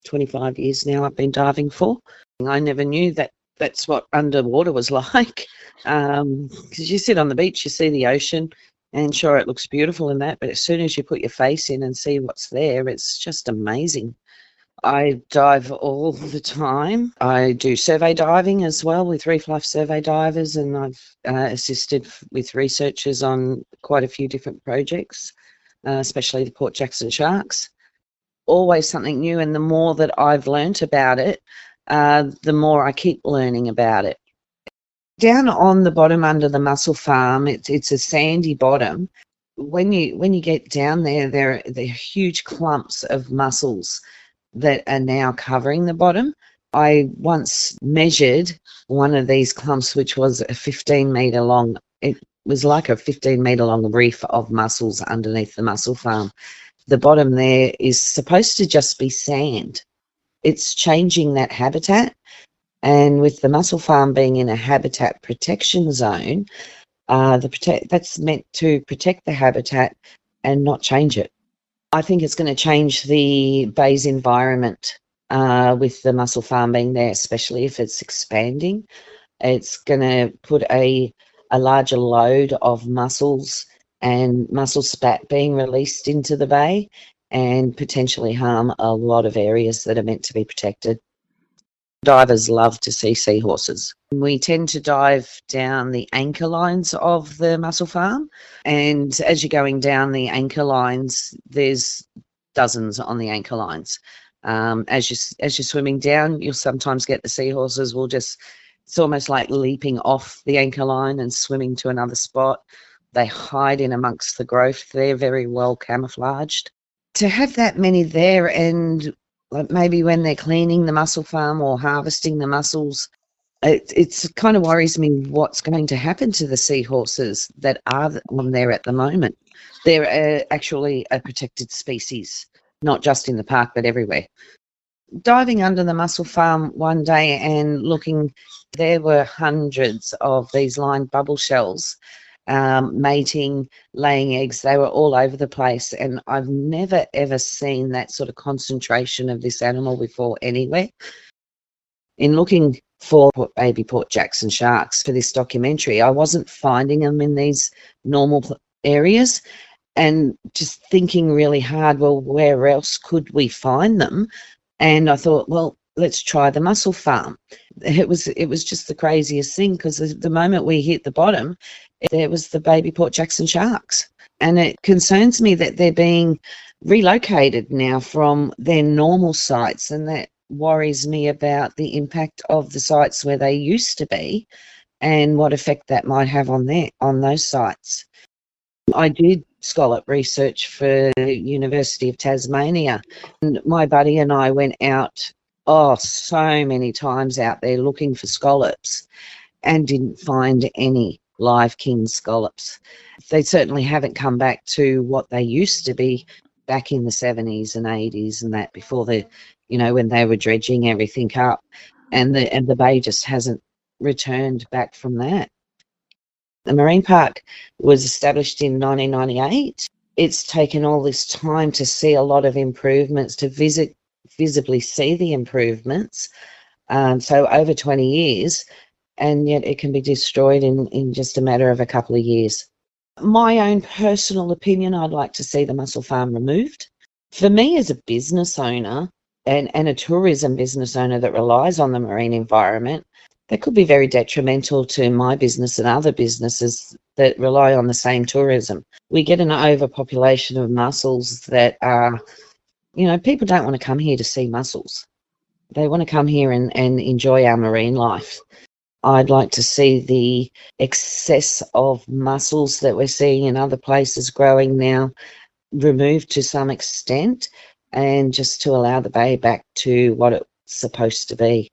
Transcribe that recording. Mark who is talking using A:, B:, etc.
A: 25 years now I've been diving for. I never knew that that's what underwater was like, because you sit on the beach, you see the ocean, and sure, it looks beautiful in that, but as soon as you put your face in and see what's there, it's just amazing. I dive all the time. I do survey diving as well with Reef Life Survey Divers, and I've assisted with researchers on quite a few different projects, especially the Port Jackson sharks. Always something new, and the more that I've learnt about it, the more I keep learning about it. Down on the bottom under the mussel farm, it's a sandy bottom. When you get down there, there are huge clumps of mussels that are now covering the bottom. I once measured one of these clumps, which was a 15-metre long. It was like a 15-metre long reef of mussels underneath the mussel farm. The bottom there is supposed to just be sand. It's changing that habitat, and with the mussel farm being in a habitat protection zone, that's meant to protect the habitat and not change it. I think it's going to change the bay's environment with the mussel farm being there, especially if it's expanding. It's going to put a larger load of mussels and mussel spat being released into the bay and potentially harm a lot of areas that are meant to be protected. Divers love to see seahorses. We tend to dive down the anchor lines of the mussel farm, and as you're going down the anchor lines, there's dozens on the anchor lines. As you're swimming down, you'll sometimes get the seahorses will just, it's almost like leaping off the anchor line and swimming to another spot. They hide in amongst the growth. They're very well camouflaged. To have that many there, and like maybe when they're cleaning the mussel farm or harvesting the mussels, it kind of worries me what's going to happen to the seahorses that are on there at the moment. They're actually a protected species, not just in the park but everywhere. Diving under the mussel farm one day and looking, there were hundreds of these lined bubble shells, mating, laying eggs. They were all over the place, and I've never ever seen that sort of concentration of this animal before anywhere. In looking for baby Port Jackson sharks for this documentary, I wasn't finding them in these normal areas, and just thinking really hard, well, where else could we find them? And I thought, well, let's try the mussel farm. It was just the craziest thing, because the moment we hit the bottom, there was the baby Port Jackson sharks. And it concerns me that they're being relocated now from their normal sites, and that worries me about the impact of the sites where they used to be and what effect that might have on those sites. I did scallop research for the University of Tasmania, and my buddy and I went out so many times out there looking for scallops and didn't find any live king scallops. They certainly haven't come back to what they used to be back in the 70s and 80s and that, before when they were dredging everything up, and the bay just hasn't returned back from that. The marine park was established in 1998. It's taken all this time to see a lot of improvements, to visibly see the improvements. So over 20 years, and yet it can be destroyed in just a matter of a couple of years. My own personal opinion, I'd like to see the mussel farm removed. For me as a business owner and a tourism business owner that relies on the marine environment, that could be very detrimental to my business and other businesses that rely on the same tourism. We get an overpopulation of mussels that are, people don't want to come here to see mussels. They want to come here and enjoy our marine life. I'd like to see the excess of mussels that we're seeing in other places growing now removed to some extent, and just to allow the bay back to what it's supposed to be.